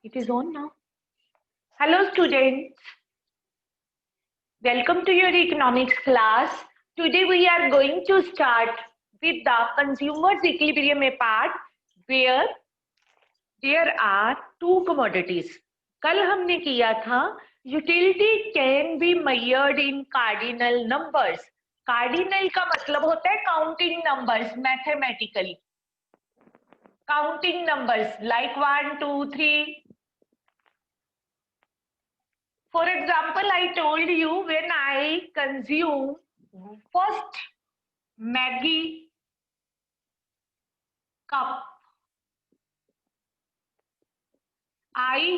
It is on now. Hello students, welcome to your economics class. Today we are going to start with the consumer's equilibrium part where there are two commodities. कल हमने किया था utility can be measured in cardinal numbers. Cardinal का मतलब होता है counting numbers mathematically. Counting numbers like 1, 2, 3. For example, I told you when I consume first Maggi cup, I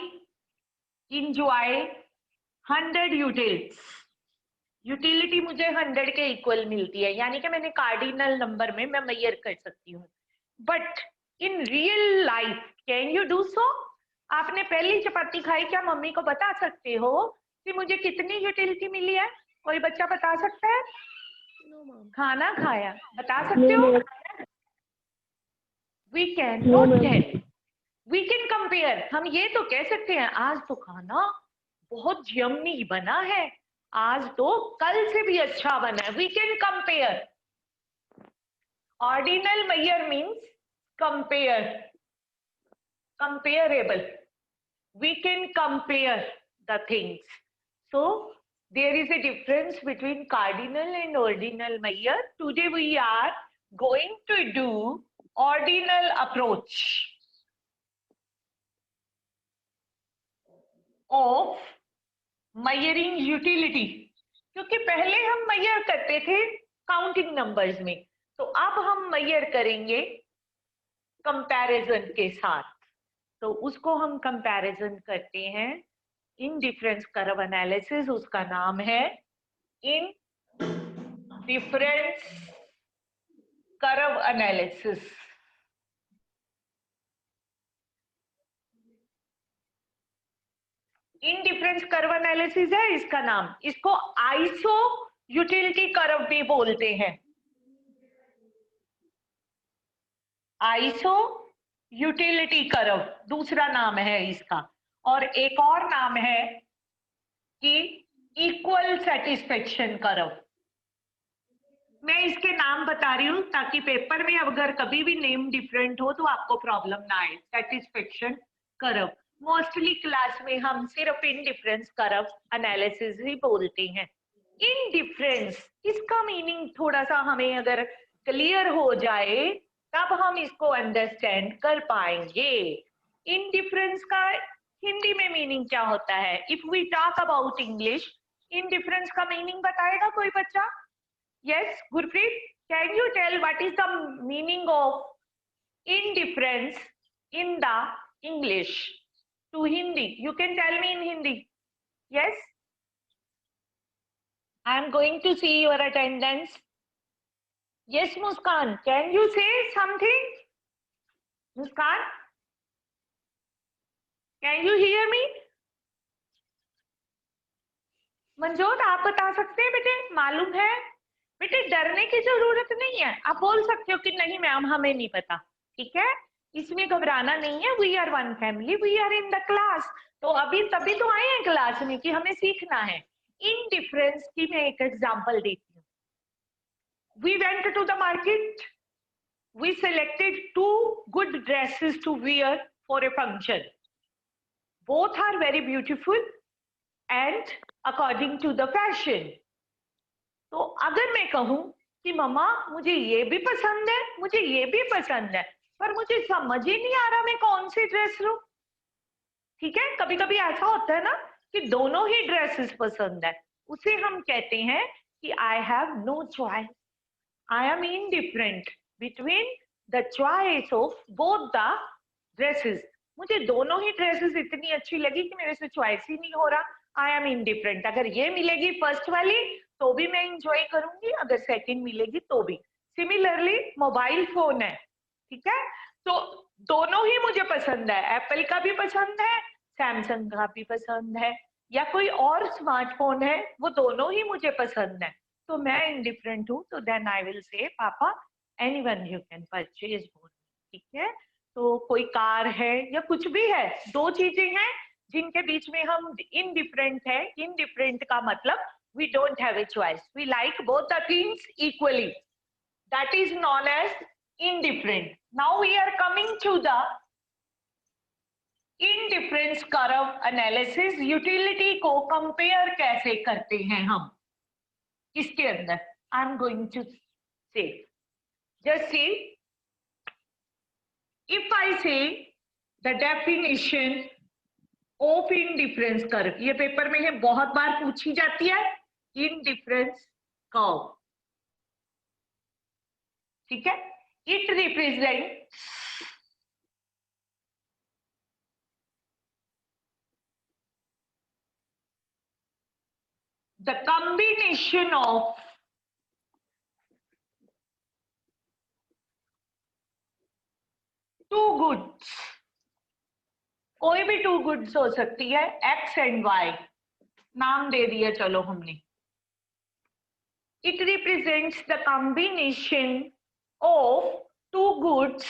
enjoy 100 utils. Utility मुझे 100 के इक्वल मिलती है, यानी कि मैंने कार्डिनल नंबर में मैं मेजर कर सकती हूँ. But in real life can you do so? आपने पहली चपाती खाई, क्या मम्मी को बता सकते हो कि मुझे कितनी यूटिलिटी मिली है? कोई बच्चा बता सकता है? खाना खाया, बता सकते हो? We can not tell. We can compare. हम ये तो कह सकते हैं आज तो खाना बहुत यम्मी बना है, आज तो कल से भी अच्छा बना है. We can compare. Ordinal measure means compare, comparable. We can compare the things. So there is a difference between cardinal and ordinal measure. Today we are going to do ordinal approach of measuring utility. क्योंकि पहले हम measure करते थे counting numbers में, तो अब हम measure करेंगे comparison के साथ. तो उसको हम कंपैरिजन करते हैं इन डिफरेंस कर्व एनालिसिस. उसका नाम है in difference curve analysis. In difference curve analysis है इसका नाम. इसको आइसो यूटिलिटी कर्व भी बोलते हैं. आइसो यूटिलिटी कर्व दूसरा नाम है इसका. और एक और नाम है कि इक्वल सेटिस्फेक्शन कर्व. मैं इसके नाम बता रही हूं ताकि पेपर में अगर कभी भी नेम डिफरेंट हो तो आपको प्रॉब्लम ना आए. सेटिस्फेक्शन कर्व मोस्टली क्लास में हम सिर्फ इन डिफरेंस कर्व एनालिसिस ही बोलते हैं. इन डिफरेंस इसका मीनिंग थोड़ा सा हमें अगर क्लियर हो जाए तब हम इसको अंडरस्टैंड कर पाएंगे. इनडिफरेंस का हिंदी में मीनिंग क्या होता है? If we talk about English, indifference का मीनिंग बताएगा कोई बच्चा? Yes Gurpreet, can you tell what is the meaning of indifference in the English to Hindi? You can tell me in Hindi. Yes, I am going to see your attendance. Yes, Muskan, can you say something? Muskan, can you hear me? Manjot, आप बता सकते हैं बेटे? मालूम है बेटे, डरने की जरूरत नहीं है. आप बोल सकते हो कि नहीं मैम हमें नहीं पता. ठीक है, इसमें घबराना नहीं है. We are one family, we are in the class. तो अभी तभी तो आए हैं क्लास में कि हमें सीखना है. इन डिफरेंस की मैं एक एग्जांपल देती हूँ. We went to the market. We selected 2 good dresses to wear for a function. Both are very beautiful and according to the fashion. तो अगर मैं कहूँ कि मम्मा मुझे ये भी पसंद है, मुझे ये भी पसंद है, पर मुझे समझ ही नहीं आ रहा मैं कौन सी ड्रेस लूं. ठीक है, कभी कभी ऐसा होता है ना कि दोनों ही ड्रेसेस पसंद है. उसे हम कहते हैं कि I have no choice. I am indifferent between the choice of both the dresses. मुझे दोनों ही ड्रेसेस इतनी अच्छी लगी कि मेरे से चॉइस ही नहीं हो रहा. I am indifferent. अगर ये मिलेगी फर्स्ट वाली तो भी मैं इंजॉय करूंगी, अगर सेकंड मिलेगी तो भी. सिमिलरली मोबाइल फोन है, ठीक है, तो दोनों ही मुझे पसंद है. एप्पल का भी पसंद है, सैमसंग का भी पसंद है, या कोई और स्मार्टफोन है, वो दोनों ही मुझे पसंद है. तो मैं इंडिफरेंट हूँ, तो देन आई विल से पापा एनीवन यू कैन परचेज बोल. ठीक है, तो कोई कार है या कुछ भी है, दो चीजें हैं जिनके बीच में हम इनडिफरेंट है। इनडिफरेंट का मतलब we don't have a choice, we like both the things equally, that is known as indifferent. Now we are coming to the indifference curve analysis. Utility को कंपेयर कैसे करते हैं हम इसके अंदर, आई एम गोइंग टू से just see, if I say the definition of indifference curve, ये paper में है, बहुत बार पूछी जाती है indifference curve, ठीक है। it represents the combination of two goods, कोई भी टू गुड्स हो सकती है, एक्स एंड वाई, नाम दे दिया चलो हमने। It represents the combination of two goods,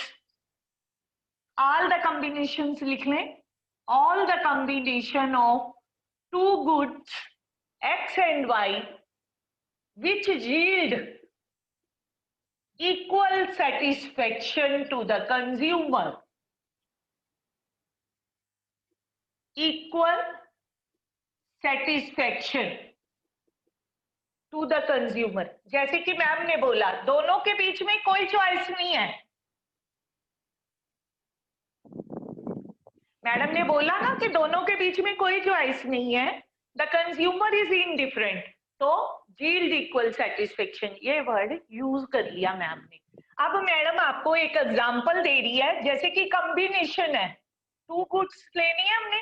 all the combinations लिख लें, all the combination of two goods X and Y which yield equal satisfaction to the consumer, equal satisfaction to the consumer। जैसे कि ma'am ने बोला दोनों के बीच में कोई चॉइस नहीं है, मैडम ने बोला ना कि दोनों के बीच में कोई चॉइस नहीं है, द कंज्यूमर इज इनडिफरेंट, तो yield equal satisfaction ये वर्ड यूज कर लिया मैम ने। अब मैडम आपको एक एग्जांपल दे रही है, जैसे कि कॉम्बिनेशन है, टू गुड्स लेनी है हमने,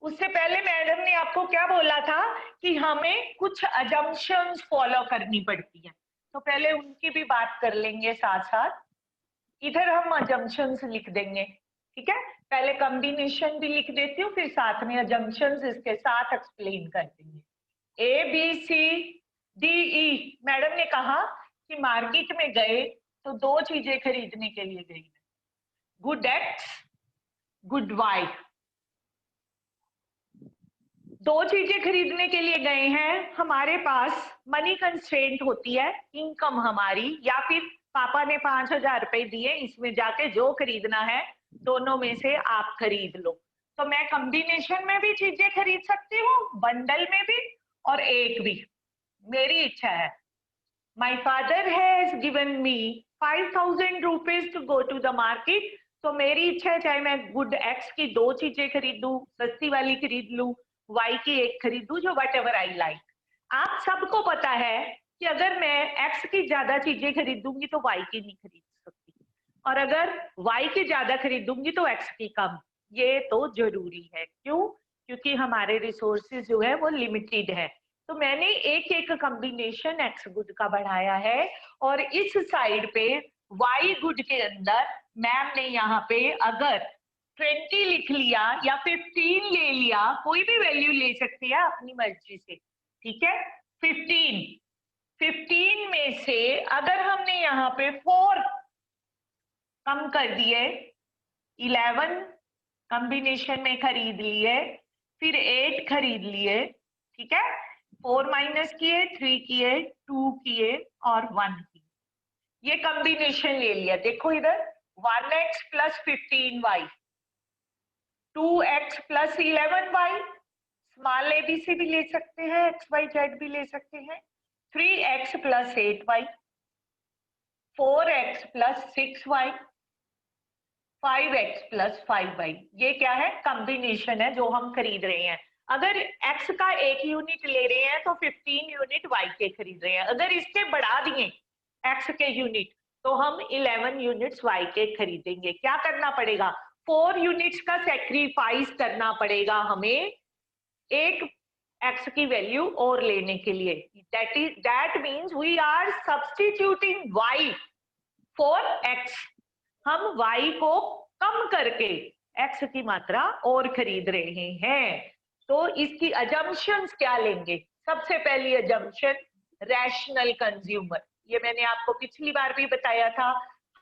उससे पहले मैडम ने आपको क्या बोला था कि हमें कुछ अजम्पशंस फॉलो करनी पड़ती है, तो पहले उनकी भी बात कर लेंगे साथ साथ। इधर हम अजम्पशंस लिख देंगे, ठीक है, पहले कॉम्बिनेशन भी लिख देती हूँ, फिर साथ में अजम्पशंस इसके साथ एक्सप्लेन कर देंगे। A B C D E, madam ने कहा कि मार्केट में गए तो दो चीजें खरीदने के लिए गई, गुड एक्स गुड वाई, दो चीजें खरीदने के लिए गए हैं, हमारे पास मनी कंस्ट्रेंट होती है, इनकम हमारी, या फिर पापा ने 5,000 रुपए दिए, इसमें जाके जो खरीदना है दोनों में से आप खरीद लो। तो मैं कॉम्बिनेशन में भी चीजें खरीद सकती हूँ, बंडल में भी, और एक भी, मेरी इच्छा है। My father has given me 5,000 rupees to go to the market, तो मेरी इच्छा है चाहे मैं गुड एक्स की दो चीजें खरीदूं, सस्ती वाली खरीद लूं, वाई की एक खरीदूं, जो वट एवर आई लाइक। आप सबको पता है कि अगर मैं एक्स की ज्यादा चीजें खरीदूंगी तो वाई की नहीं खरीद सकती, और अगर वाई की ज्यादा खरीदूंगी तो एक्स की कम, ये तो जरूरी है। क्यों? क्योंकि हमारे रिसोर्सेज जो है वो लिमिटेड है। तो मैंने एक एक कॉम्बिनेशन एक्स गुड का बढ़ाया है, और इस साइड पे वाई गुड के अंदर मैम ने यहाँ पे अगर 20 लिख लिया या 15 ले लिया, कोई भी वैल्यू ले सकती है अपनी मर्जी से, ठीक है। 15 में से अगर हमने यहाँ पे 4 कम कर दिए, 11 कॉम्बिनेशन में खरीद लिए, फिर 8 खरीद लिए, ठीक है, 4 माइनस किए, 3 किए, 2 किए और 1 किए, ये कॉम्बिनेशन ले लिया। देखो इधर 1x plus 15y, 2x plus 11y, small ABC भी ले सकते हैं, XYZ भी ले सकते हैं, 3x plus 8y, 4x plus 6y, 5x plus 5y, ये क्या है? कॉम्बिनेशन है जो हम खरीद रहे हैं। अगर x का 1 यूनिट ले रहे हैं तो 15 यूनिट y के खरीद रहे हैं, अगर इससे बढ़ा दिए x के यूनिट तो हम 11 यूनिट्स y के खरीदेंगे। क्या करना पड़ेगा? 4 यूनिट्स का सेक्रीफाइस करना पड़ेगा हमें एक x की वैल्यू और लेने के लिए। That means we are substituting y for x, हम y को कम करके x की मात्रा और खरीद रहे हैं। तो इसकी अजम्पशंस क्या लेंगे? सबसे पहली अजम्पशन रैशनल कंज्यूमर, ये मैंने आपको पिछली बार भी बताया था,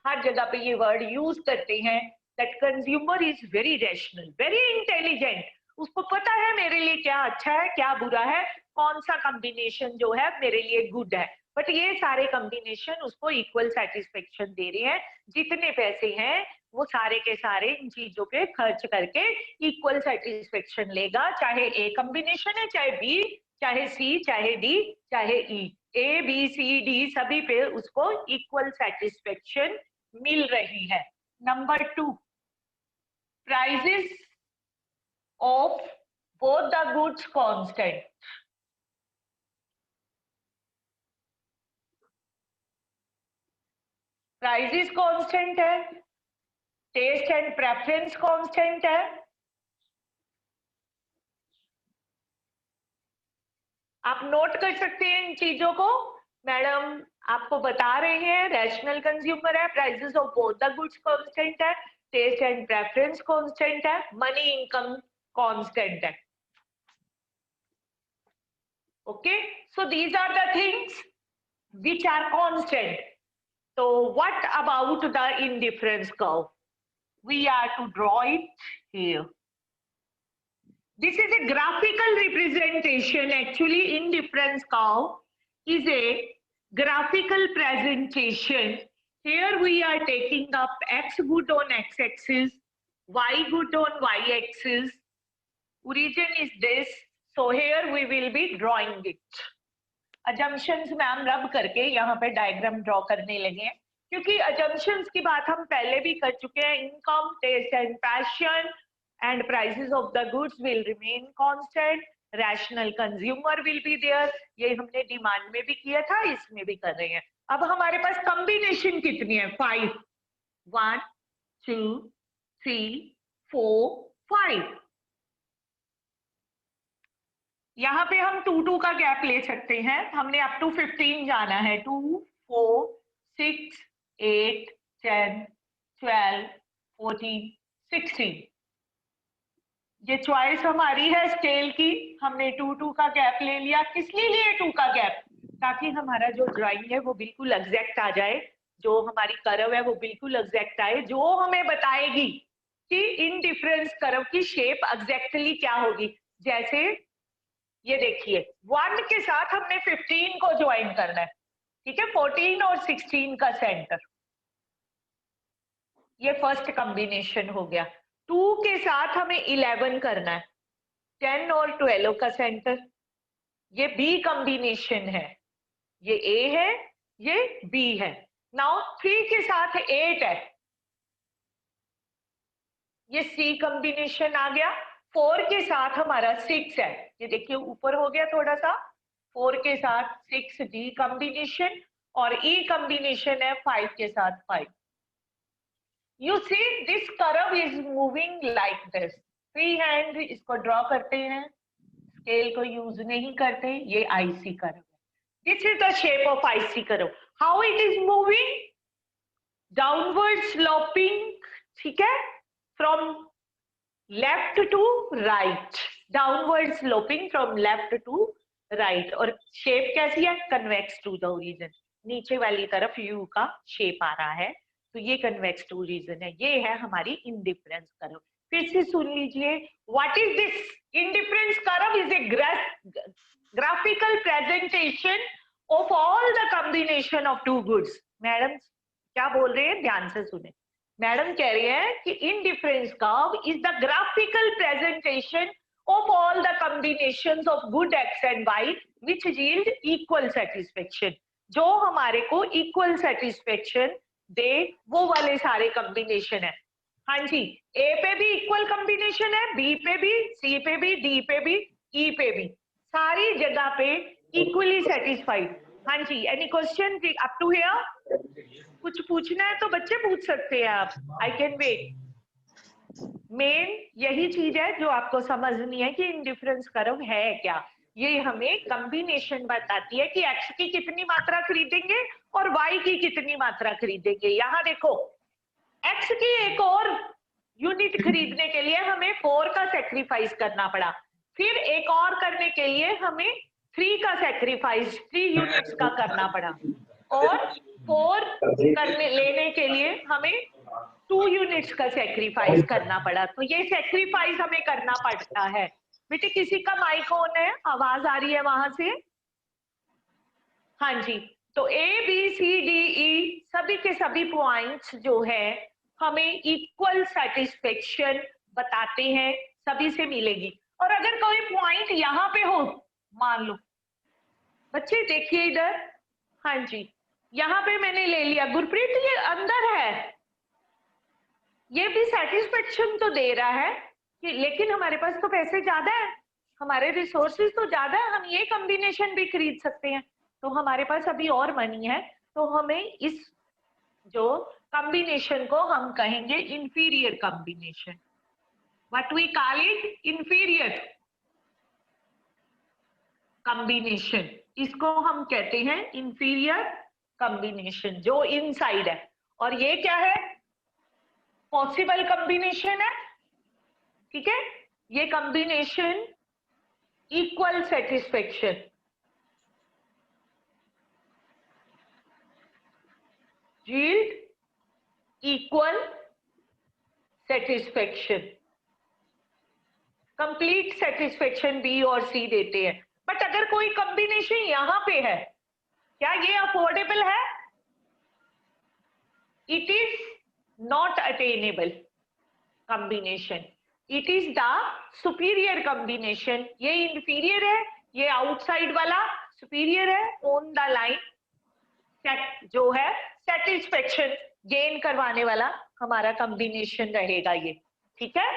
हर जगह पे ये वर्ड यूज करते हैं that consumer is very rational, very intelligent, उसको पता है मेरे लिए क्या अच्छा है क्या बुरा है, कौन सा कॉम्बिनेशन जो है मेरे लिए गुड है, बट ये सारे कॉम्बिनेशन उसको इक्वल सेटिस्फेक्शन दे रहे हैं, जितने पैसे हैं वो सारे के सारे इन चीजों पे खर्च करके इक्वल सेटिस्फेक्शन लेगा, चाहे ए कॉम्बिनेशन है, चाहे बी, चाहे सी, चाहे डी, चाहे ई, ए बी सी डी सभी पे उसको इक्वल सेटिस्फेक्शन मिल रही है। Number 2, prices of both the goods constant. Prices constant है, टेस्ट एंड प्रेफरेंस कांस्टेंट है। आप नोट कर सकते हैं इन चीजों को, मैडम आपको बता रहे हैं रैशनल कंज्यूमर है, prices of both the goods constant है, टेस्ट एंड प्रेफरेंस कांस्टेंट है, मनी इनकम कांस्टेंट है। Okay, so these are the things which are constant. So what about the indifference curve? We are to draw it here. This is a graphical representation. Actually, indifference curve is a graphical presentation. Here we are taking up x good on x-axis, y good on y-axis. Origin is this. So here we will be drawing it. Assumptions में हम रब करके यहाँ पे diagram draw करने लगे हैं, क्योंकि अजम्पशंस की बात हम पहले भी कर चुके हैं। Income, taste and passion and prices of the goods will remain constant, rational consumer will be there, ये हमने डिमांड में भी किया था, इसमें भी कर रहे हैं। अब हमारे पास कॉम्बिनेशन कितनी है? 5, 1 2 3 4 5। यहाँ पे हम 2 का गैप ले सकते हैं, हमने अप टू 15 जाना है, 2 4 6 8 10 12 14 16। ये चॉइस हमारी है स्केल की, हमने 2 का गैप ले लिया। किस लिए लिए 2 का गैप? ताकि हमारा जो ड्राइंग है वो बिल्कुल एग्जैक्ट आ जाए, जो हमारी कर्व है वो बिल्कुल एग्जैक्ट आए, जो हमें बताएगी कि इनडिफरेंस कर्व की शेप एग्जैक्टली क्या होगी। जैसे ये देखिए 1 के साथ हमने 15 को ज्वाइन करना है, ठीक है, 14 और 16 का सेंटर, ये फर्स्ट कॉम्बिनेशन हो गया। 2 के साथ हमें 11 करना है, 10 और 12 का सेंटर, ये बी कॉम्बिनेशन है, ये ए है, ये बी है। नाउ 3 के साथ 8 है, ये सी कॉम्बिनेशन आ गया। 4 के साथ हमारा 6 है, ये देखिए ऊपर हो गया थोड़ा सा, 4 के साथ 6 डी कॉम्बिनेशन, और ई कॉम्बिनेशन है 5 के साथ 5। You see this curve is moving like this. Free hand इसको ड्रॉ करते हैं, स्केल को यूज नहीं करते, ये आईसी कर्व है। This is the shape of IC curve. How it is moving? Downward sloping, ठीक है, from left to right, downward sloping from left to right. और शेप कैसी है? कन्वेक्स टू द ओरिजिन, नीचे वाली तरफ यू का शेप आ रहा है, तो ये कन्वेक्स टू ओरिजिन है। ये है हमारी इंडिफरेंस कर्व। फिर से सुन लीजिए, what is this? Indifference curve is a graphical presentation of all the combination of two goods. Madam क्या बोल रहे हैं, ध्यान से सुने। मैडम कह रही है कि indifference curve is the graphical presentation of all the combinations of good x and y which yield equal satisfaction। जो हमारे को equal satisfaction दे वो वाले सारे कॉम्बिनेशन है। हाँ जी, ए पे भी इक्वल कॉम्बिनेशन है, बी पे भी, सी पे भी, डी पे भी, ई पे भी, सारी जगह पे इक्वली सेटिस्फाइड। हाँ जी, any question up to here? कुछ पूछना है तो बच्चे पूछ सकते हैं आप, आई कैन वेट। मेन यही चीज है जो आपको समझनी है कि इंडिफरेंस कर्व है क्या। ये हमें कॉम्बिनेशन बताती है कि एक्स की कितनी मात्रा खरीदेंगे और वाई की कितनी मात्रा खरीदेंगे। यहाँ देखो, एक्स की एक और यूनिट खरीदने के लिए हमें 4 का सेक्रीफाइस करना पड़ा, फिर एक और करने के लिए हमें 3 का सेक्रीफाइस 3 यूनिट्स का करना पड़ा, और 4 लेने के लिए हमें 2 यूनिट्स का सेक्रीफाइस करना पड़ा। तो ये सेक्रीफाइस हमें करना पड़ता है। बेटे किसी का माइक ऑन है, आवाज आ रही है वहां से? हाँ जी। तो ए बी सी डी ई सभी के सभी पॉइंट्स जो है हमें इक्वल सेटिस्फेक्शन बताते हैं, सभी से मिलेगी। और अगर कोई पॉइंट यहाँ पे हो, मान लो बच्चे देखिए इधर, हाँ जी, यहाँ पे मैंने ले लिया, गुरप्रीत ये अंदर है, ये भी सेटिस्फेक्शन तो दे रहा है कि, लेकिन हमारे पास तो पैसे ज्यादा है, हमारे रिसोर्सेज तो ज्यादा है, हम ये कॉम्बिनेशन भी खरीद सकते हैं, तो हमारे पास अभी और मनी है, तो हमें इस जो कॉम्बिनेशन को हम कहेंगे inferior combination. What we call it? Inferior combination. इसको हम कहते हैं इंफीरियर कॉम्बिनेशन, जो इनसाइड है। और ये क्या है? पॉसिबल कॉम्बिनेशन है, ठीक है। ये combination equal satisfaction, yield equal satisfaction, complete satisfaction B और सी देते हैं। बट अगर कोई कॉम्बिनेशन यहां पे है, क्या ये अफोर्डेबल है? It is not attainable combination, it is the superior combination. ये इंफीरियर है, ये आउटसाइड वाला सुपीरियर है, ऑन द लाइन जो है सेटिस्फेक्शन गेन करवाने वाला हमारा कॉम्बिनेशन रहेगा ये, ठीक है।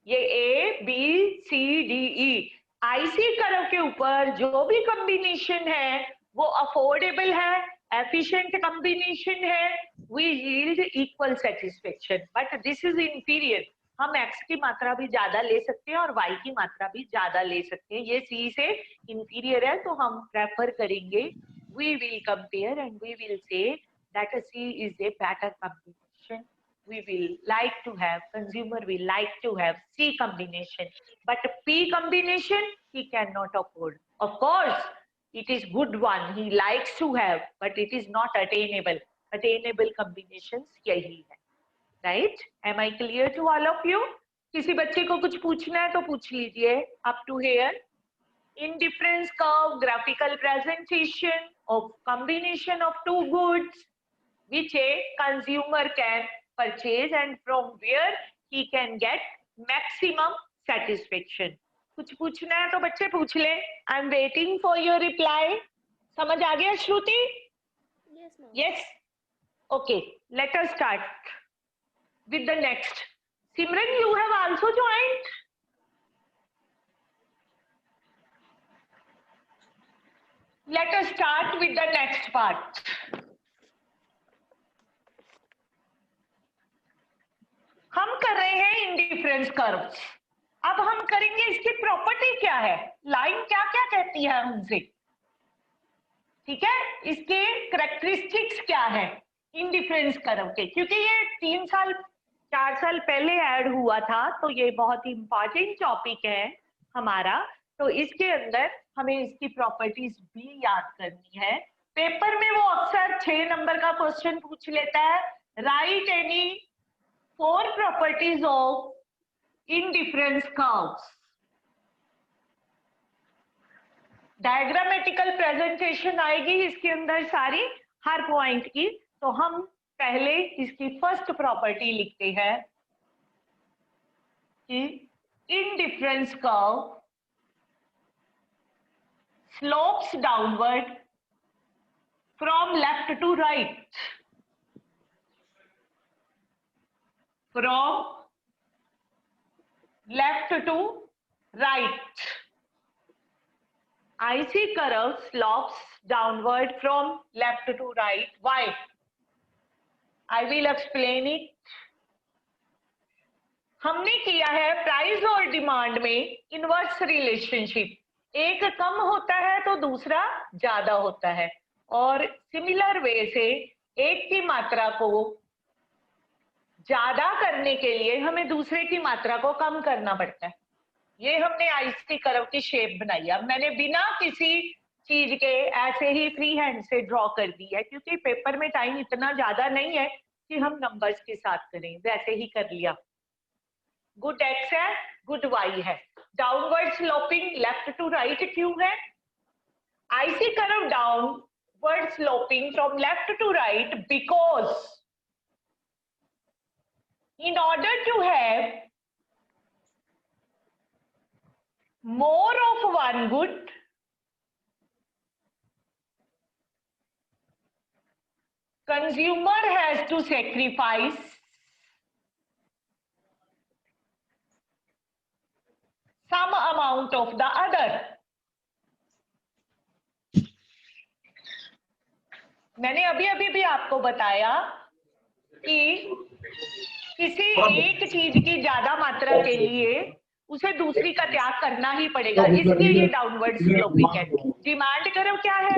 ये A B C D E IC curve के ऊपर जो भी कॉम्बिनेशन है वो अफोर्डेबल है, एफिशिएंट कॉम्बिनेशन है, we yield equal satisfaction. But this is inferior, हम x की मात्रा भी ज्यादा ले सकते हैं और y की मात्रा भी ज्यादा ले सकते हैं। ये c से इंफीरियर है, तो हम प्रेफर करेंगे, we will compare and we will say that a C is a better combination. We will like to have, consumer will like to have C combination, but P combination he cannot afford. Of course, it is good one, he likes to have, but it is not attainable. Attainable combinations यही है, right? Am I clear to all of you? किसी बच्चे को कुछ पूछना है तो पूछ लीजिए, up to here. Indifference curve, graphical presentation of combination of two goods which a consumer can purchase and from where he can get maximum satisfaction. कुछ पूछना है तो बच्चे पूछ ले, I am waiting for your reply. समझ आ गया श्रुति? Yes, ma'am. Yes. Okay, let us start with the next. Simran, you have also joined? Let us start with the next part. हम कर रहे हैं इंडिफरेंस कर्व्स। अब हम करेंगे इसकी प्रॉपर्टी क्या है, लाइन क्या क्या कहती है हमसे, ठीक है, इसके कैरेक्टरिस्टिक्स क्या है इंडिफरेंस कर्व के, क्योंकि ये 3-4 साल पहले ऐड हुआ था, तो ये बहुत ही इंपॉर्टेंट टॉपिक है हमारा। तो इसके अंदर हमें इसकी प्रॉपर्टीज भी याद करनी है। पेपर में वो अक्सर 6 नंबर का क्वेश्चन पूछ लेता है, right any 4 properties of indifference curves. Diagrammatical presentation आएगी इसके अंदर सारी, हर पॉइंट की। तो हम पहले इसकी फर्स्ट प्रॉपर्टी लिखते हैं कि indifference curve slopes downward from left to right, from left to right. IC curve slopes downward from left to right. Why? I will explain it. हमने किया है प्राइस और डिमांड में इनवर्स रिलेशनशिप, एक कम होता है तो दूसरा ज्यादा होता है, और सिमिलर वे से एक की मात्रा को ज्यादा करने के लिए हमें दूसरे की मात्रा को कम करना पड़ता है। ये हमने आईसी कर्व की शेप बनाई। अब मैंने बिना किसी चीज के ऐसे ही फ्री हैंड से ड्रॉ कर दी है, क्योंकि पेपर में टाइम इतना ज्यादा नहीं है कि हम नंबर्स के साथ करें, वैसे ही कर लिया। गुड एक्स है, गुड वाई है। Downward sloping left to right क्यों है? I see curve downward sloping from left to right because in order to have more of one good, consumer has to sacrifice some amount of the other. मैंने अभी अभी भी आपको बताया कि किसी एक चीज की ज्यादा मात्रा के लिए उसे दूसरी का त्याग करना ही पड़ेगा, इसलिए ये डाउनवर्ड स्लोपिंग है। डिमांड कर्व क्या है?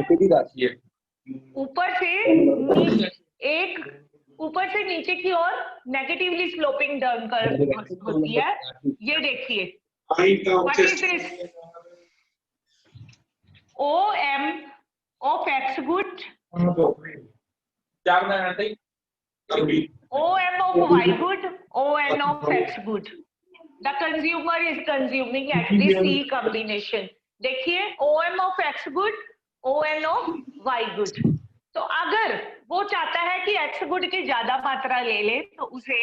ऊपर से नीचे की ओर नेगेटिवली स्लोपिंग डाउन कर्व होती है। ये देखिए, what is this? OM of X good, OM of Y good, ON of X good. The consumer is consuming at this C combination. देखिए, OM of X good, ON of Y good. तो अगर वो चाहता है कि X good की ज्यादा मात्रा ले ले, तो उसे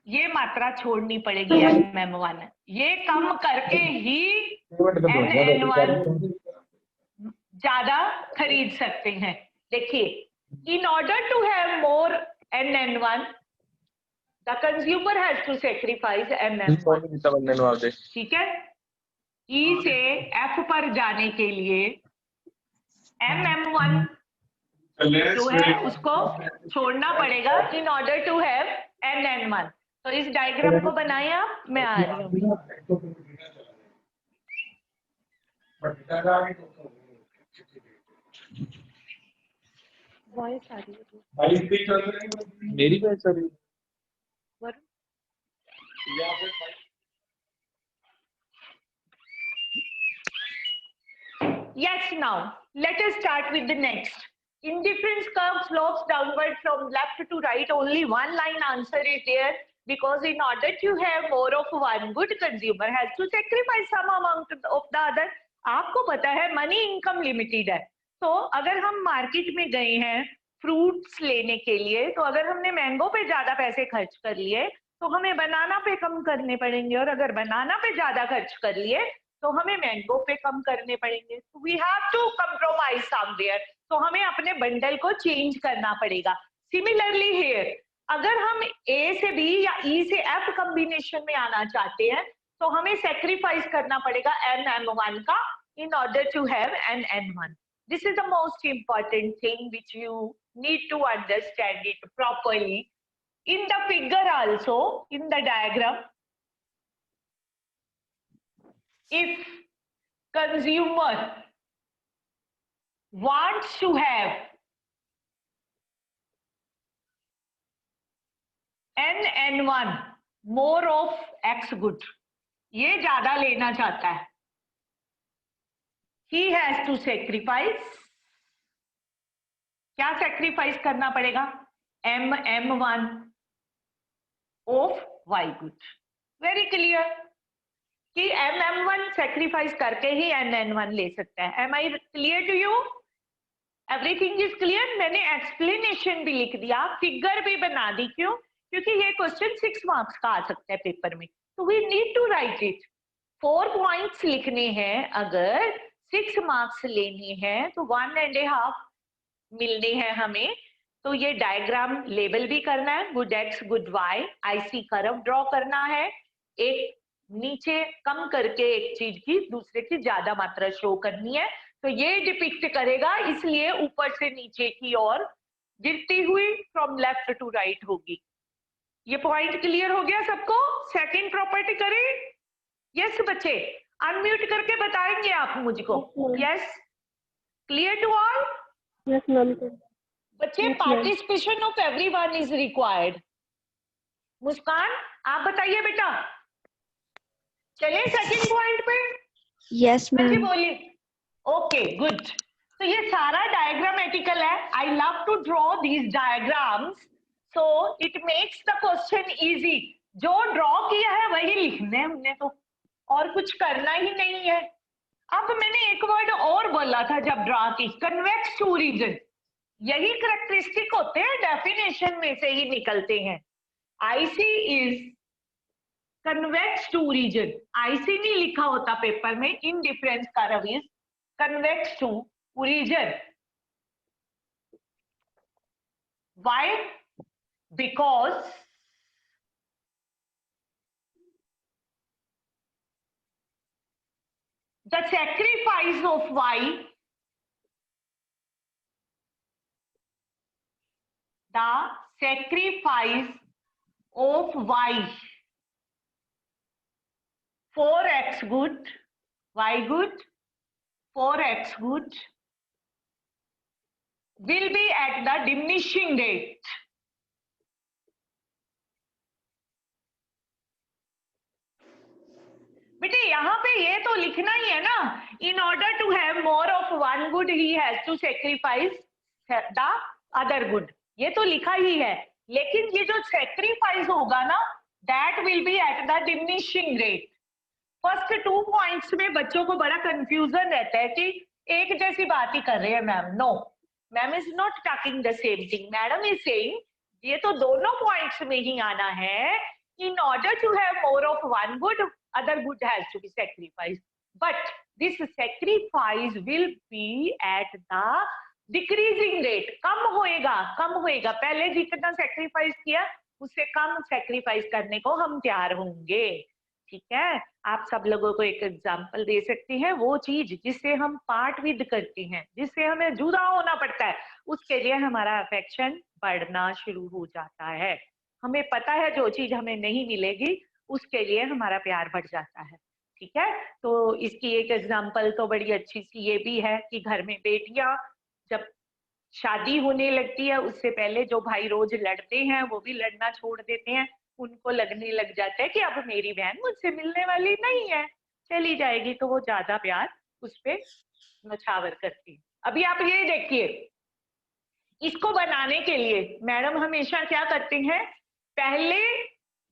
ये मात्रा छोड़नी पड़ेगी MM1। ये कम करके ही NN1 ज्यादा खरीद सकते हैं। देखिए, in order to have more NN1, the consumer has to sacrifice MM1। ठीक है, E से F पर जाने के लिए MM1 जो है उसको छोड़ना पड़ेगा in order to have NN1। तो इस डायग्राम को बनाए आप, मैं आ रही हूँ। वॉइस आ रही है मेरी वॉइस आ रही है। Yes, now let us start with the next. Indifference curve slopes downward from left to right. Only one line answer is there, because in order to have more of one good, consumer has to sacrifice some amount of the other. आपको पता है money income limited है, तो अगर हम market में गए हैं फ्रूट्स लेने के लिए, तो अगर हमने मैंगो पे ज्यादा पैसे खर्च कर लिए तो हमें बनाना पे कम करने पड़ेंगे, और अगर बनाना पे ज्यादा खर्च कर लिए तो हमें मैंगो पे कम करने पड़ेंगे। We have to compromise somewhere, तो हमें अपने बंडल को चेंज करना पड़ेगा। सिमिलरली हियर, अगर हम ए से बी या ई से एफ कॉम्बिनेशन में आना चाहते हैं तो हमें सेक्रीफाइस करना पड़ेगा NM1 का in order to have an N1. This is the most important thing which you need to understand it properly. In the figure also, in the diagram, if consumer wants to have N1 more of X good, ये ज्यादा लेना चाहता है, he has to sacrifice, क्या sacrifice करना पड़ेगा? MM1 of Y good. Very clear कि MM1 sacrifice करके ही NN1 ले सकता है। Am I clear to you? Everything is clear? मैंने explanation भी लिख दिया, फिगर भी बना दी। क्यों? क्योंकि ये क्वेश्चन 6 मार्क्स का आ सकता है पेपर में, तो we need to write it. 4 points लिखने हैं, अगर 6 मार्क्स लेने हैं तो 1.5 मिलने हैं हमें। तो ये डायग्राम लेबल भी करना है, good X good Y, IC curve draw करना है, एक नीचे कम करके एक चीज की दूसरे की ज्यादा मात्रा शो करनी है, तो ये डिपिक्ट करेगा, इसलिए ऊपर से नीचे की ओर गिरती हुई फ्रॉम लेफ्ट टू राइट होगी। ये पॉइंट क्लियर हो गया सबको? सेकंड प्रॉपर्टी करें? यस बच्चे, अनम्यूट करके बताएंगे आप मुझको। Yes, clear to all? Yes ma'am. बच्चे, participation of everyone is required. Muskan आप बताइए बेटा, चले सेकंड पॉइंट पे? Yes ma'am. बोलिए। Okay good. तो ये सारा डायग्रामेटिकल है। I love to draw these diagrams so it makes the question easy. जो ड्रॉ किया है वही लिखना है हमने, तो और कुछ करना ही नहीं है। अब मैंने एक वर्ड और बोला था जब ड्रॉ की, कन्वेक्स टू रीजन। यही करेक्टरिस्टिक होते हैं, डेफिनेशन में से ही निकलते हैं। IC is convex to origin. IC नहीं लिखा होता पेपर में, indifference curves convex to origin. Why? Because the sacrifice of Y, the sacrifice of Y for X good, Y good, for X good will be at the diminishing rate. बेटे यहाँ पे ये तो लिखना ही है ना, in order to have more of one good he has to sacrifice the other good. ये तो लिखा ही है, लेकिन ये जो सेक्रीफाइस होगा ना, that will be at the diminishing rate. First 2 points में बच्चों को बड़ा कंफ्यूजन रहता है कि एक जैसी बात ही कर रहे हैं ma'am. No, ma'am is not talking the same thing. Madam is saying ये तो दोनों पॉइंट्स में ही आना है। In order to have more of one good, other good has to be sacrificed, but this sacrifice will be at the decreasing rate. कम होएगा, कम होएगा। पहले जितना सेक्रीफाइस किया उससे कम सेक्रीफाइस करने को हम तैयार होंगे। ठीक है, आप सब लोगों को एक एग्जांपल दे सकते हैं। वो चीज जिससे हम पार्ट विद करते हैं, जिससे हमें जुदा होना पड़ता है, उसके लिए हमारा अफेक्शन बढ़ना शुरू हो जाता है। हमें पता है जो चीज हमें नहीं मिलेगी उसके लिए हमारा प्यार बढ़ जाता है। ठीक है, तो इसकी एक एग्जांपल तो बड़ी अच्छी सी ये भी है कि घर में बेटियां जब शादी होने लगती है उससे पहले जो भाई रोज लड़ते हैं वो भी लड़ना छोड़ देते हैं। उनको लगने लग जाता है कि अब मेरी बहन मुझसे मिलने वाली नहीं है, चली जाएगी, तो वो ज्यादा प्यार उस पर नछावर करती है। अभी आप ये देखिए, इसको बनाने के लिए मैडम हमेशा क्या करते हैं, पहले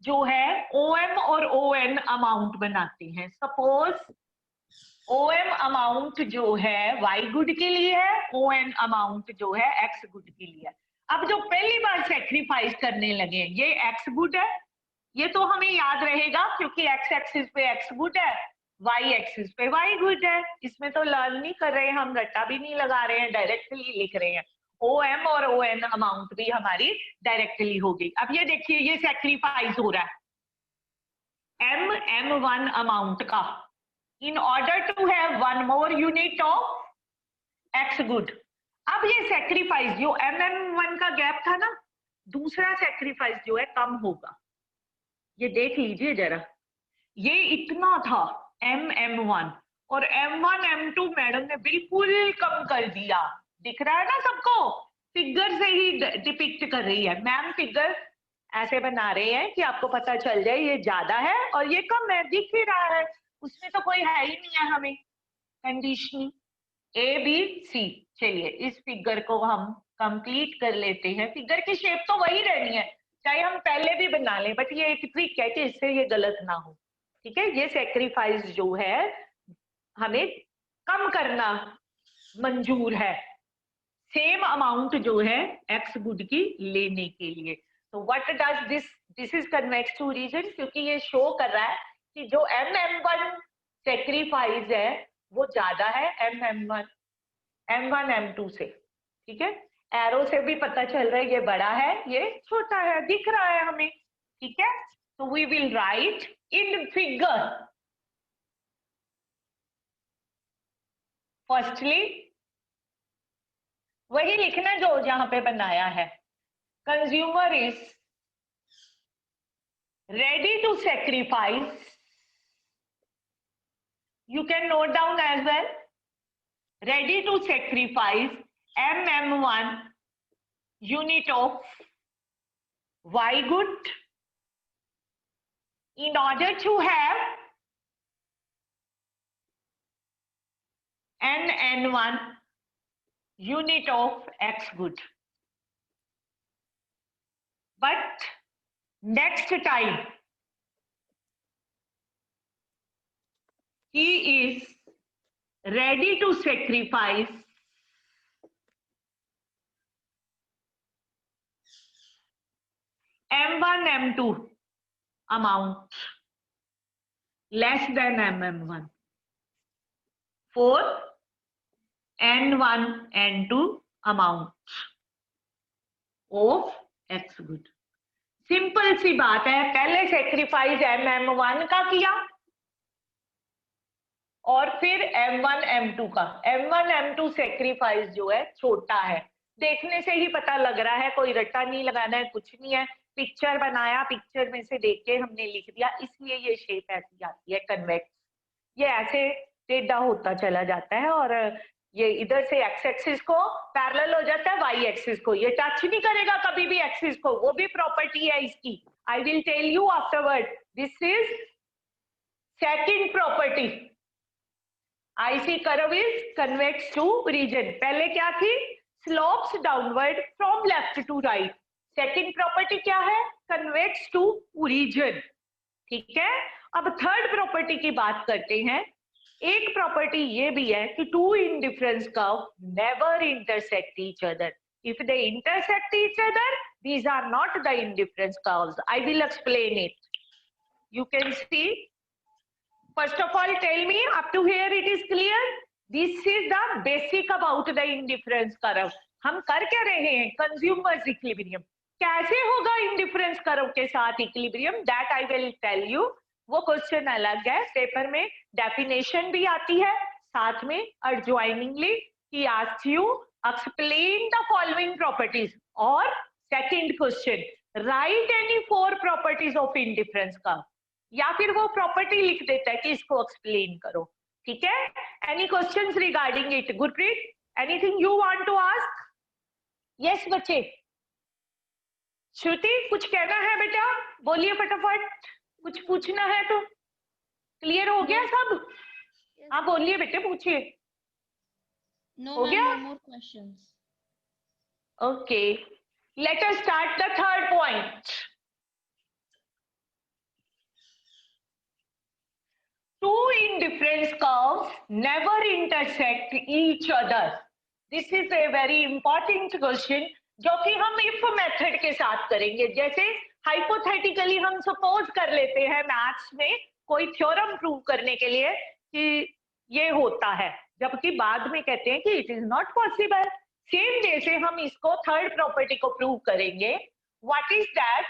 जो है OM और ON अमाउंट बनाते हैं। सपोज OM अमाउंट जो है Y गुड के लिए है, ON अमाउंट जो है X गुड के लिए है। अब जो पहली बार सेक्रीफाइस करने लगे, ये X गुड है, ये तो हमें याद रहेगा क्योंकि X एक्सिस पे X गुड है, Y एक्सिस पे Y गुड है। इसमें तो लर्न नहीं कर रहे हैं हम, रट्टा भी नहीं लगा रहे हैं, डायरेक्टली लिख रहे हैं। OM और ON अमाउंट भी हमारी डायरेक्टली होगी। अब ये देखिए, ये सेक्रीफाइस हो रहा है M1 अमाउंट का, in order to have one more unit of X good. अब ये सेक्रीफाइस जो MM1 का गैप था ना, दूसरा सेक्रीफाइस जो है कम होगा। ये देख लीजिए जरा, ये इतना था MM1 और M1 M2 मैडम ने बिल्कुल कम कर दिया। दिख रहा है ना सबको, फिगर से ही डिपिक्ट कर रही है मैम। फिगर ऐसे बना रहे हैं कि आपको पता चल जाए ये ज्यादा है और ये कम है, दिख ही रहा है, उसमें तो कोई है ही नहीं है हमें कंडीशनिंग ABC। चलिए इस फिगर को हम कंप्लीट कर लेते हैं। फिगर की शेप तो वही रहनी है, चाहे हम पहले भी बना लें, बट ये एक ट्रिक है कि इससे ये गलत ना हो। ठीक है, ये सेक्रीफाइस जो है हमें कम करना मंजूर है, सेम अमाउंट जो है X गुड की लेने के लिए। तो what does this, this is convex to origin, क्योंकि ये शो कर रहा है कि जो MM1 सेक्रीफाइस है वो ज्यादा है M1 M2 से। ठीक है, एरो से भी पता चल रहा है ये बड़ा है ये छोटा है, दिख रहा है हमें। ठीक है, तो we will write in figure firstly वही लिखना जो जहां पे बनाया है, consumer is ready to sacrifice, you can note down as well, ready to sacrifice MM1 unit of Y good in order to have n1 unit of x good. But next time he is ready to sacrifice m1 m2 amount less than mm1 for n1 n2 amount of x good. Simple सी बात है, पहले sacrifice mm1 का किया और फिर m1 m2 का। m1 m2 sacrifice जो है छोटा है, देखने से ही पता लग रहा है, कोई रट्टा नहीं लगाना है, कुछ नहीं है। पिक्चर बनाया, पिक्चर में से देख के हमने लिख दिया, इसलिए ये शेप ऐसी आती है कन्वेक्स। ये ऐसे टेढ़ा होता चला जाता है और ये इधर से एक्स एक्सिस को पैरेलल हो जाता है वाई एक्सिस को, ये टच नहीं करेगा कभी भी एक्सिस को, वो भी प्रॉपर्टी है इसकी। I will tell you afterward. This is second property. IC curve is convex to origin. पहले क्या थी? Slopes downward from left to right. Second property क्या है? Convex to origin. ठीक है, अब थर्ड प्रॉपर्टी की बात करते हैं। एक प्रॉपर्टी ये भी है कि two indifference curve never intersect each other. If they intersect each other, these are not the indifference curves. I will explain it. You can see. First of all, tell me up to here it is clear. This is the basic about the indifference curve. हम कर क्या रहे हैं? Consumers equilibrium. कैसे होगा indifference curve के साथ equilibrium? That I will tell you. वो क्वेश्चन अलग है, पेपर में डेफिनेशन भी आती है साथ में adjoiningly. He asks you explain the following properties. और second question, right any four properties of indifference curve, या फिर वो प्रॉपर्टी लिख देता है कि इसको एक्सप्लेन करो। ठीक है, any questions regarding it? Gurpreet, anything you want to ask? Yes बच्चे। श्रुति, कुछ कहना है बेटा? बोलिए फटाफट, कुछ पूछना है तो। क्लियर हो गया सब? हाँ बोलिए बेटे, पूछिए। हो गया? Okay, let us start the third point. Two indifference curves never intersect each other. This is a very important question जो कि हम if मेथड के साथ करेंगे। जैसे हाइपोथेटिकली हम सपोज कर लेते हैं मैथ्स में कोई थ्योरम प्रूव करने के लिए कि ये होता है, जबकि बाद में कहते हैं कि it is not possible. Same जैसे हम इसको थर्ड प्रॉपर्टी को प्रूव करेंगे। What is that?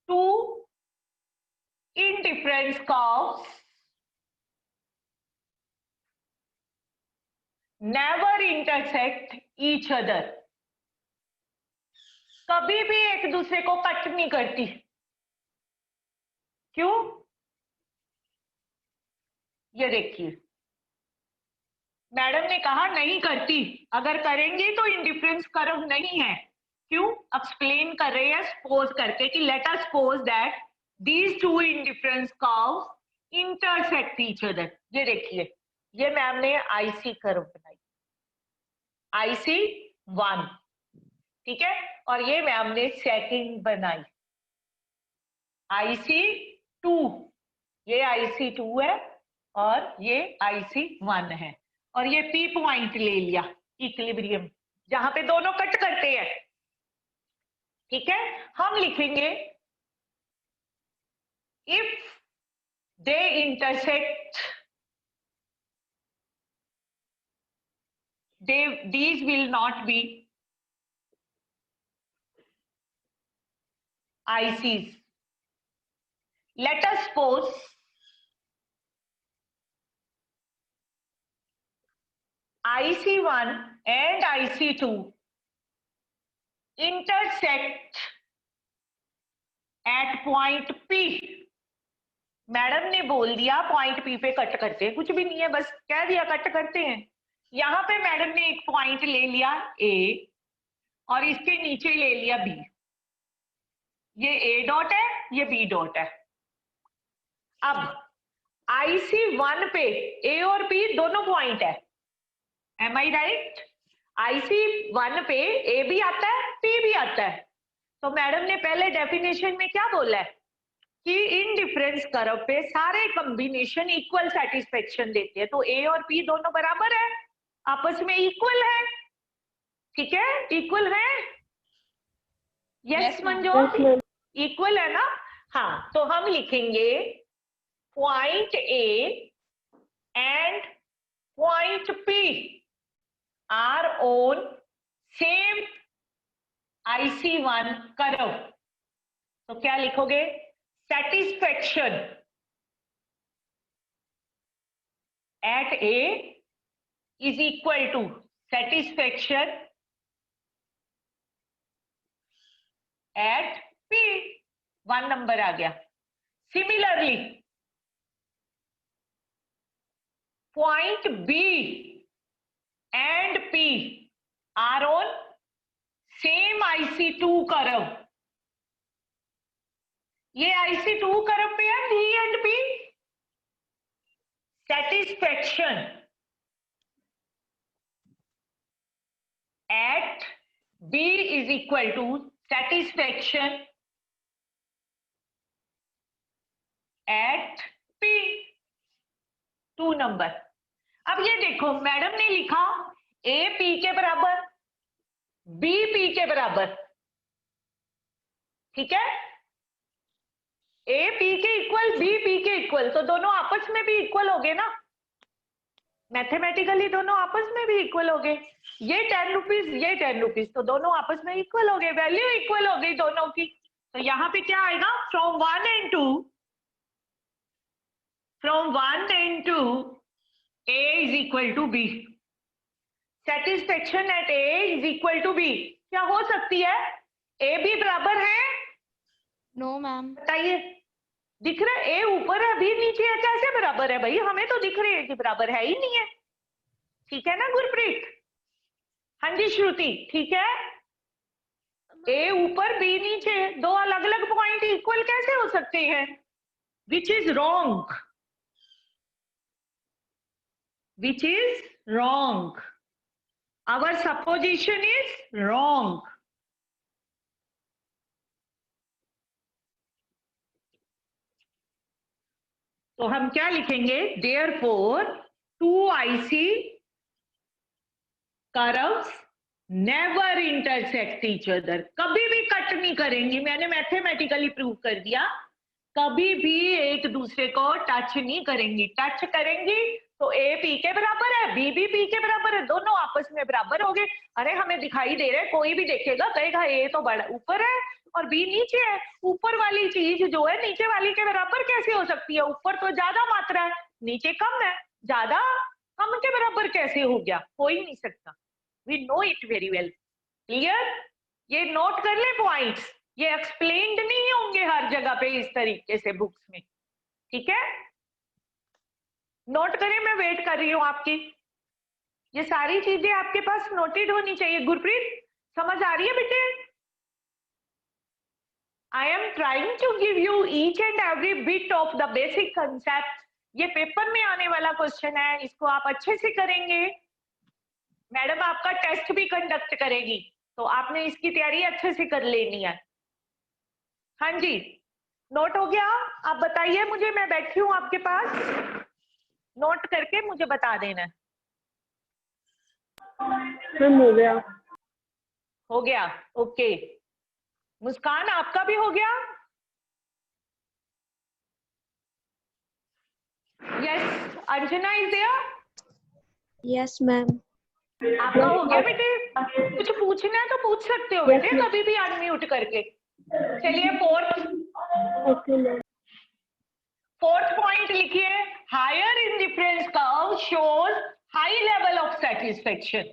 Two indifference curves never intersect each other. कभी भी एक दूसरे को कट नहीं करती। क्यों? ये देखिए, मैडम ने कहा नहीं करती, अगर करेंगे तो इंडिफरेंस कर्व नहीं है। क्यों? एक्सप्लेन कर रहे हैं सपोज करके कि let us suppose that these two indifference curves intersect each other. ये देखिए, ये मैम ने आईसी कर्व बनाई, आईसी 1, ठीक है, और ये मैम ने सेकंड बनाई आईसी 2। ये आईसी 2 है और ये आईसी 1 है, और ये पी पॉइंट ले लिया इक्विलिब्रियम जहां पे दोनों कट करते हैं। ठीक है, हम लिखेंगे if they intersect these will not be ICs. Let us suppose IC1 and IC2 intersect at point P. Madam ने बोल दिया पॉइंट P पे कट करते हैं, कुछ भी नहीं है, बस कह दिया कट करते हैं। यहां पे मैडम ने एक पॉइंट ले लिया A और इसके नीचे ले लिया B। ये A डॉट है, ये B डॉट है। अब IC1 पे A और B दोनों पॉइंट है, एम आई राइट? IC1 पे ए भी आता है, पी भी आता है। तो मैडम ने पहले डेफिनेशन में क्या बोला है कि इन डिफरेंस कर्व पे सारे कॉम्बिनेशन इक्वल सेटिस्फेक्शन देते हैं। तो ए और पी दोनों बराबर है, आपस में इक्वल है, ठीक है, इक्वल है। यस मंजू, इक्वल है ना? हाँ, तो हम लिखेंगे point A and point P are on same IC1 curve. तो क्या लिखोगे? Satisfaction at A is equal to satisfaction at P. 1 नंबर आ गया। Similarly point B and P are on same IC2 curve. ये IC2 कर्व पे है B and P. Satisfaction at B is equal to satisfaction at P. 2 नंबर। अब ये देखो, मैडम ने लिखा ए पी के बराबर, बी पी के बराबर, ठीक है, ए पी के इक्वल, बी पी के इक्वल, तो दोनों आपस में भी इक्वल हो गए ना, मैथमेटिकली दोनों आपस में भी इक्वल हो गए। ये 10 रुपीज, ये 10 रुपीज, तो दोनों आपस में इक्वल हो गए, वैल्यू इक्वल हो गई दोनों की। तो यहाँ पे क्या आएगा? From 1 and 2, from 1 and 2 A is equal to B. Satisfaction at A is equal to B क्या हो सकती है? A B बराबर है? No ma'am. बताइए, दिख रहा है? A ऊपर है, B नीचे है, कैसे बराबर है भाई? हमें तो दिख रही है कि बराबर है ही नहीं है, ठीक है ना गुरप्रीत? हाँ जी श्रुति, ठीक है। A ऊपर B नीचे, दो अलग अलग पॉइंट इक्वल कैसे हो सकते हैं? Which is wrong, which is wrong. Our supposition is wrong. तो हम क्या लिखेंगे? Therefore, 2 IC curves never intersect each other. कभी भी कट नहीं करेंगी, मैंने मैथमेटिकली प्रूव कर दिया, कभी भी एक दूसरे को टच नहीं करेंगी। टच करेंगी तो ए पी के बराबर है, बी भी पी के बराबर है, दोनों आपस में बराबर हो गए। अरे हमें दिखाई दे रहा है, कोई भी देखेगा कहेगा ए तो बड़ा ऊपर है और बी नीचे है। ऊपर वाली चीज जो है नीचे वाली के बराबर कैसे हो सकती है? ऊपर तो ज्यादा मात्रा है, नीचे कम है, ज्यादा कम के बराबर कैसे हो गया? हो ही नहीं सकता। We know it very well. Clear? ये नोट कर ले पॉइंट्स, ये एक्सप्लेन्ड नहीं होंगे हर जगह पे इस तरीके से बुक्स में, ठीक है? नोट करें, मैं वेट कर रही हूं आपकी। ये सारी चीजें आपके पास नोटेड होनी चाहिए। गुरप्रीत समझ आ रही है बेटे? I am trying to give you each and every bit of the basic concept. ये पेपर में आने वाला क्वेश्चन है, इसको आप अच्छे से करेंगे। मैडम आपका टेस्ट भी कंडक्ट करेगी, तो आपने इसकी तैयारी अच्छे से कर लेनी है। हाँ जी, नोट हो गया? आप बताइए मुझे, मैं बैठी हूं आपके पास, नोट करके मुझे बता देना। हो गया। हो गया, ओके। मुस्कान आपका भी हो गया? Yes, Anjana is there? Yes ma'am. आपका हो गया बेटे? कुछ पूछना है तो पूछ सकते हो बेटे, कभी भी अनम्यूट करके। चलिए फोर्थ पॉइंट लिखिए। Higher indifference curve shows high level of satisfaction.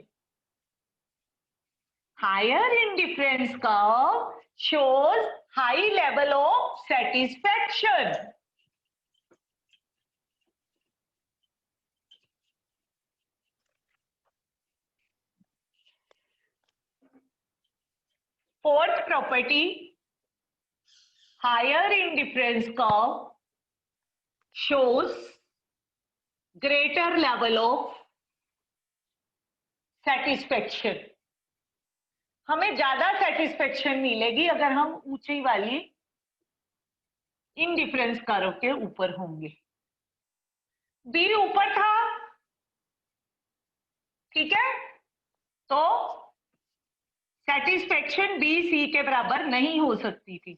Higher indifference curve shows high level of satisfaction. Fourth property, higher indifference curve shows greater level of satisfaction, हमें ज्यादा सेटिस्फेक्शन मिलेगी अगर हम ऊंची वाली इंडिफरेंस कर्व के ऊपर होंगे। बी ऊपर था, ठीक है, तो सेटिस्फेक्शन बी सी के बराबर नहीं हो सकती थी,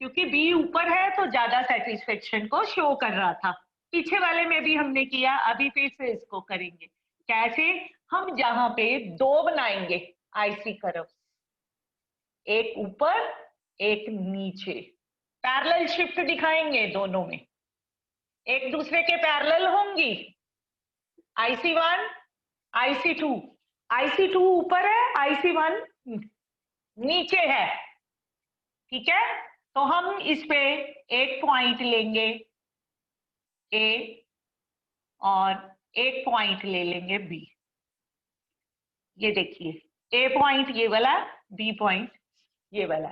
क्योंकि बी ऊपर है तो ज्यादा सेटिस्फेक्शन को शो कर रहा था। पीछे वाले में भी हमने किया, अभी फिर से इसको करेंगे। कैसे? हम जहां पे दो बनाएंगे आईसी कर्व, एक ऊपर एक नीचे, पैरेलल शिफ्ट दिखाएंगे, दोनों में एक दूसरे के पैरेलल होंगी। IC1 IC2, IC2 ऊपर है, IC1 नीचे है, ठीक है। तो हम इस पे एक पॉइंट लेंगे A और एक पॉइंट ले लेंगे B। ये देखिए, A पॉइंट ये वाला, B पॉइंट ये वाला।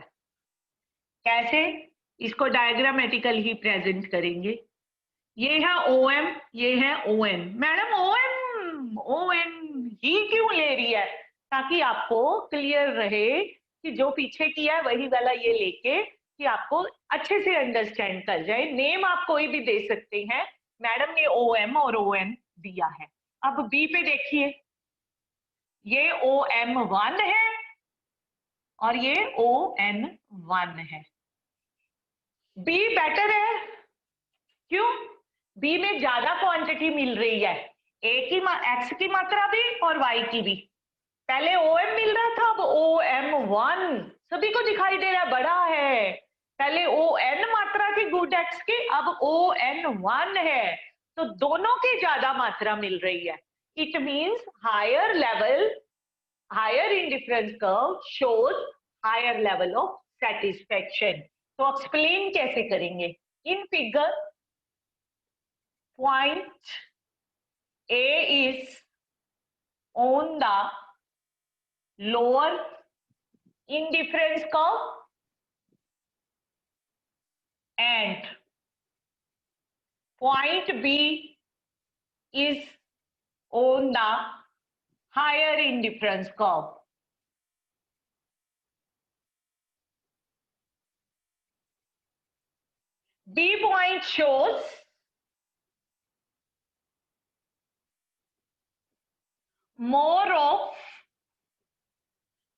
कैसे? इसको डायग्रामेटिकल ही प्रेजेंट करेंगे। ये है OM, ये है ON। मैडम ON ही क्यों ले रही है? ताकि आपको क्लियर रहे कि जो पीछे किया है वही वाला ये लेके, कि आपको अच्छे से अंडरस्टैंड कर जाए। नेम आप कोई भी दे सकते हैं, मैडम ने OM और ON दिया है। अब B पे देखिए, ये OM1 है और ये ON1 है। B बेटर है, क्यों? B में ज्यादा क्वांटिटी मिल रही है, X की मात्रा भी और Y की भी। पहले OM मिल रहा था, अब OM1 सभी को दिखाई दे रहा है, बड़ा है। पहले ON मात्रा थी गुड X की, अब ON1 है, तो दोनों की ज्यादा मात्रा मिल रही है। It means higher level, higher indifference curve shows higher level of satisfaction. तो एक्सप्लेन कैसे करेंगे? In figure point A is on the lower indifference curve and point B is on the higher indifference curve. B point shows more of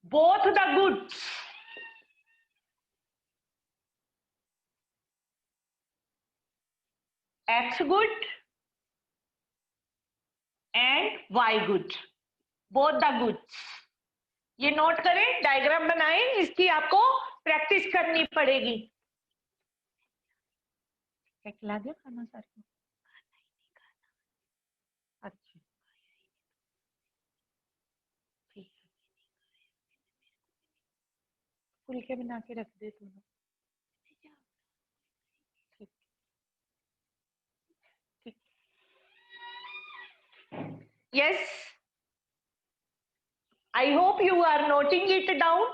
both the goods. X good and Y good, both the goods. ये note करें, diagram बनाएं, इसकी आपको practice करनी पड़ेगी। क्या खिला दिया खाना सर को? अच्छा, ठीक है, फुलके बना के रख दे तू। ठीक ठीक, yes, I hope you are noting it down.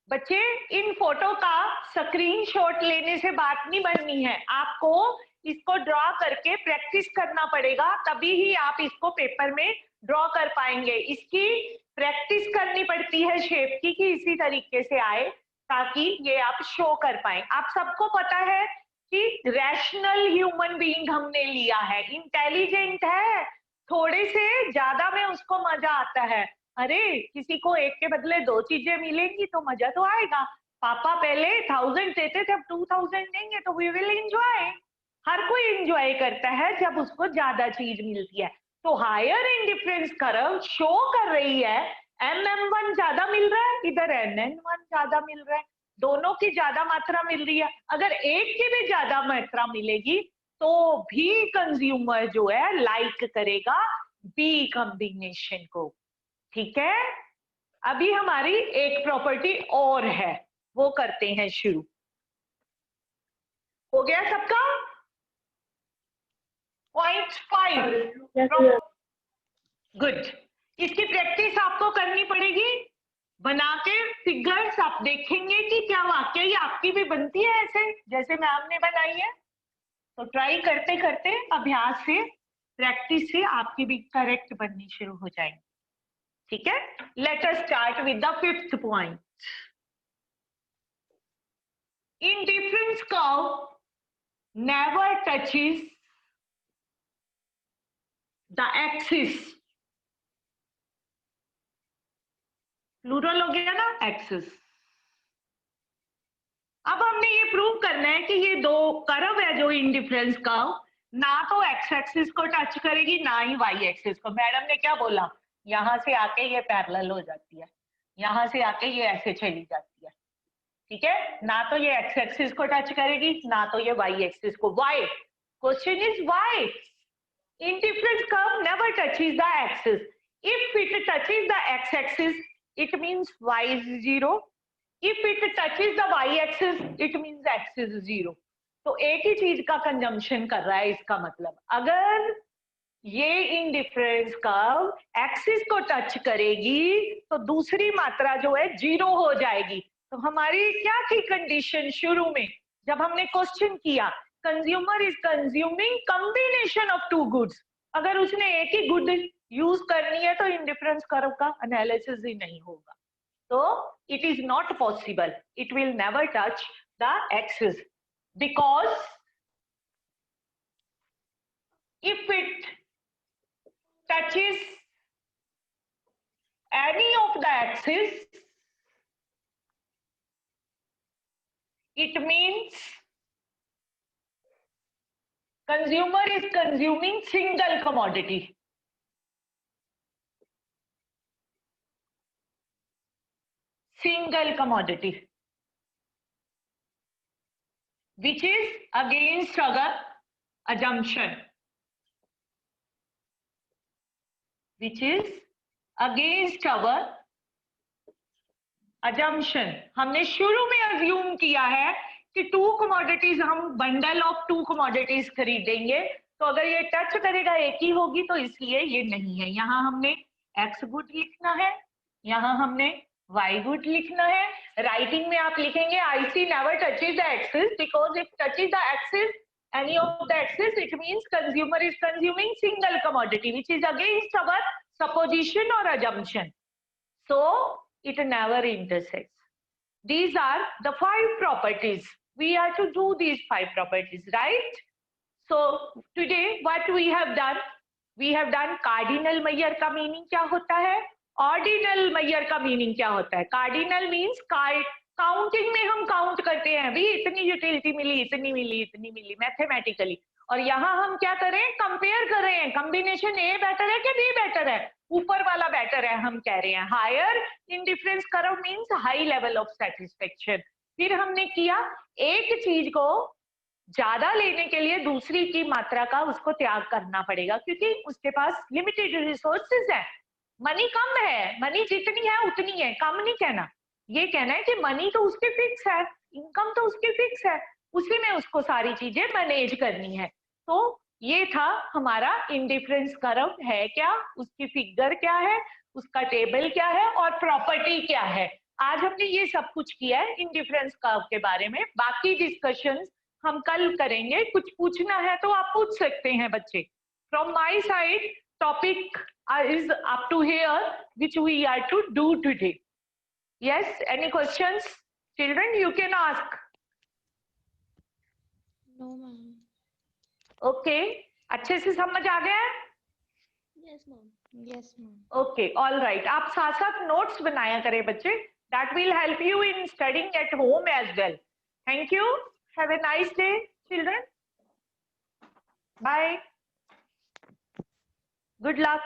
बच्चे, इन फोटो का स्क्रीनशॉट लेने से बात नहीं बननी है, आपको इसको ड्रॉ करके प्रैक्टिस करना पड़ेगा, तभी ही आप इसको पेपर में ड्रॉ कर पाएंगे। इसकी प्रैक्टिस करनी पड़ती है शेप की, कि इसी तरीके से आए, ताकि ये आप शो कर पाए। आप सबको पता है कि रैशनल ह्यूमन बीइंग हमने लिया है, इंटेलिजेंट है, थोड़े से ज्यादा में उसको मजा आता है। अरे किसी को एक के बदले दो चीजें मिलेंगी तो मजा तो आएगा। पापा पहले 1000 देते थे, अब 2000 देंगे तो वी विल एंजॉय। हर कोई एंजॉय करता है जब उसको ज्यादा चीज मिलती है। तो हायर इंडिफरेंस कर्व शो कर रही है MM1 ज्यादा मिल रहा है, इधर NN1 ज्यादा मिल रहा है, दोनों की ज्यादा मात्रा मिल रही है। अगर एक की भी ज्यादा मात्रा मिलेगी तो भी कंज्यूमर जो है लाइक करेगा बी कॉम्बिनेशन को, ठीक है। अभी हमारी एक प्रॉपर्टी और है, वो करते हैं शुरू। हो गया सबका? 0.5 गुड। इसकी प्रैक्टिस आपको करनी पड़ेगी, बना के फिगर्स आप देखेंगे कि क्या वाकई आपकी भी बनती है ऐसे जैसे मैम ने बनाई है। तो ट्राई करते करते अभ्यास से, प्रैक्टिस से आपकी भी करेक्ट बननी शुरू हो जाएंगी। ठीक है, let us start with the 5th point. Indifference curve never touches the axis। Plural हो गया ना, एक्सिस। अब हमने ये प्रूव करना है कि ये दो कर्व है जो इंडिफरेंस कर्व, ना तो एक्स एक्सिस को टच करेगी ना ही वाई एक्सिस को। मैडम ने क्या बोला, यहां से आके ये पैरेलल हो जाती है, यहां से आके ये ऐसे चली जाती है। ठीक है, ना तो ये एक्स एक्सिस को टच करेगी ना तो ये वाई एक्सिस को। Why, question is why indifference curve never touches the axis। if it touches the x axis it means y is 0, if it touches the y axis it means x is 0। तो एक ही चीज का consumption कर रहा है, इसका मतलब अगर ये इंडिफरेंस कर्व एक्सिस को टच करेगी तो दूसरी मात्रा जो है 0 हो जाएगी। तो हमारी क्या थी कंडीशन शुरू में जब हमने क्वेश्चन किया, consumer is consuming combination of two goods. अगर उसने एक ही गुड यूज करनी है तो इंडिफरेंस कर्व का एनालिसिस ही नहीं होगा। तो it is not possible, it will never touch the axis because if it touches any of the axis it means consumer is consuming single commodity। single commodity which is against our assumption, which is against our assumption। हमने शुरू में assume किया है कि to commodities, हम bundle of to commodities खरीदेंगे तो अगर ये टच करेगा एक ही होगी, तो इसलिए ये नहीं है। यहाँ हमने एक्स गुड लिखना है, यहाँ हमने वाई गुड लिखना है। राइटिंग में आप लिखेंगे IC never touches the axis because if touches the axis any of the axis it means consumer is consuming single commodity which is against our supposition or assumption, so it never intersects। these are the 5 properties, we are to do these 5 properties, right? so today what we have done cardinal measure का meaning क्या होता है, ordinal major का meaning क्या होता है। Cardinal means counting में हम काउंट करते हैं, भी इतनी यूटिलिटी मिली, इतनी मिली, इतनी मिली मैथमेटिकली। और यहाँ हम क्या कर रहे हैं, कंपेयर कर रहे हैं, कॉम्बिनेशन ए बेटर है कि बी बेटर है, ऊपर वाला बेटर है हम कह रहे हैं। Higher indifference curve means high level of satisfaction. फिर हमने किया, एक चीज को ज्यादा लेने के लिए दूसरी की मात्रा का उसको त्याग करना पड़ेगा क्योंकि उसके पास लिमिटेड रिसोर्सेज है। मनी कम है, मनी जितनी है उतनी है, कम नहीं कहना, ये कहना है कि मनी तो उसकी फिक्स है, इनकम तो उसकी फिक्स है, उसी में उसको सारी चीजें मैनेज करनी है। तो ये था हमारा इंडिफरेंस कर्व है क्या, उसकी फिगर क्या है, उसका टेबल क्या है और प्रॉपर्टी क्या है। आज हमने ये सब कुछ किया है इंडिफरेंस कर्व के बारे में। बाकी डिस्कशंस हम कल करेंगे। कुछ पूछना है तो आप पूछ सकते हैं बच्चे। From my side topic is up to here which we are to do today। yes, any questions children, you can ask। No ma'am। okay, अच्छे से समझ आ गया है? Yes ma'am। Yes ma'am। okay, all right, आप साथ साथ notes बनाया करें बच्चे, that will help you in studying at home as well। thank you, have a nice day children, bye, good luck।